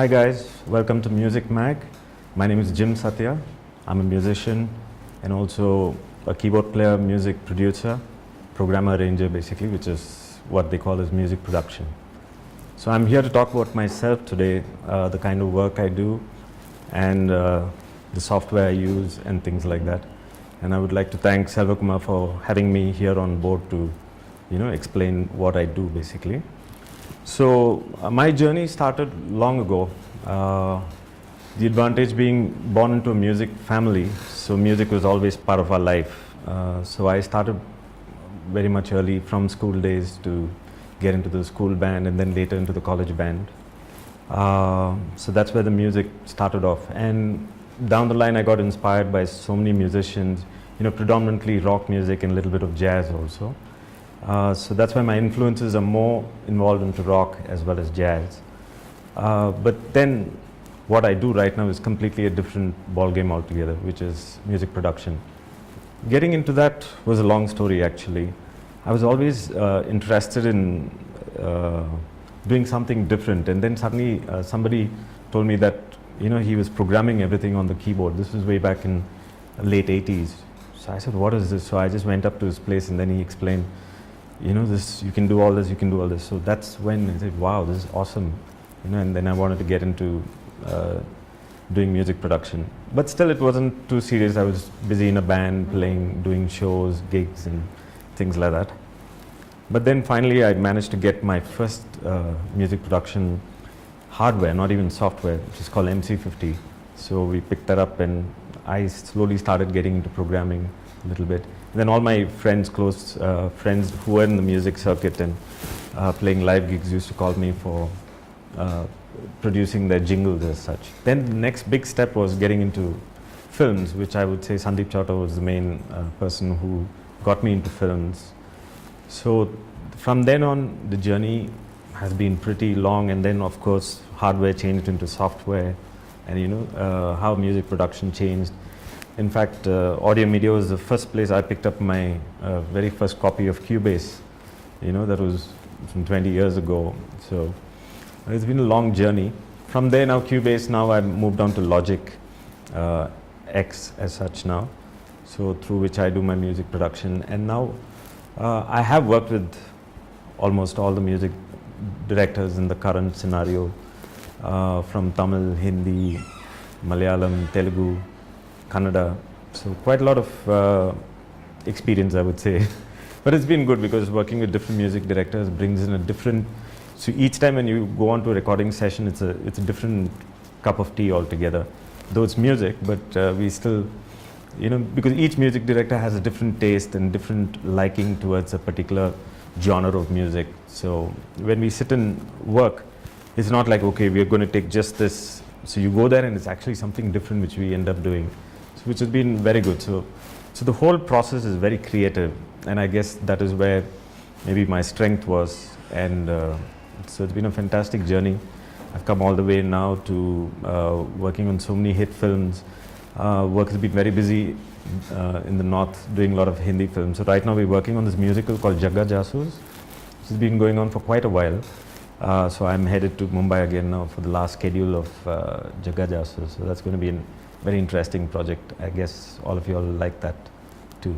Hi guys, welcome to Museek Mag. My name is Satya. I'm a musician and also a keyboard player, music producer, programmer, arranger basically, which is what they call as music production. So I'm here to talk about myself today, the kind of work I do and the software I use and things like that. And I would like to thank Selvakumar for having me here on board to explain what I do basically. So my journey started long ago. The advantage being born into a music family, so music was always part of our life. So I started very much early from school days to get into the school band and then later into the college band. So that's where the music started off. And down the line I got inspired by so many musicians, predominantly rock music and a little bit of jazz also. So that's why my influences are more involved into rock as well as jazz. But then what I do right now is completely a different ball game altogether, which is music production. Getting into that was a long story actually. I was always interested in doing something different, and then suddenly somebody told me that he was programming everything on the keyboard. This was way back in late 80s. So I said, what is this? So I just went up to his place and then he explained, this, you can do all this, you can do all this. So that's when I said, wow, this is awesome. And then I wanted to get into doing music production. But still it wasn't too serious. I was busy in a band, playing, doing shows, gigs and things like that. But then finally I managed to get my first music production hardware, not even software, which is called MC50. So we picked that up and I slowly started getting into programming a little bit. And then all my friends, close friends who were in the music circuit and playing live gigs used to call me for producing their jingles as such. Then the next big step was getting into films, which I would say Sandeep Chowta was the main person who got me into films. So from then on, the journey has been pretty long, and then of course hardware changed into software, and how music production changed. In fact, Audio Media was the first place I picked up my very first copy of Cubase. That was from 20 years ago. So it's been a long journey. From there now, Cubase, now I've moved on to Logic X as such now. So through which I do my music production. And now I have worked with almost all the music directors in the current scenario, from Tamil, Hindi, Malayalam, Telugu, Kannada. So quite a lot of experience, I would say. But it's been good because working with different music directors brings in a different, so each time when you go on to a recording session, it's a different cup of tea altogether. Though it's music, but we still, because each music director has a different taste and different liking towards a particular genre of music. So when we sit and work, it's not like, okay, we're going to take just this. So you go there and it's actually something different which we end up doing, which has been very good. So the whole process is very creative, and I guess that is where maybe my strength was. And so it's been a fantastic journey. I've come all the way now to working on so many hit films. Work has been very busy in the north, doing a lot of Hindi films. So right now we're working on this musical called Jagga Jasoos. This has been going on for quite a while. So I'm headed to Mumbai again now for the last schedule of Jagga Jasoos. So that's going to be a very interesting project. I guess all of you all like that too.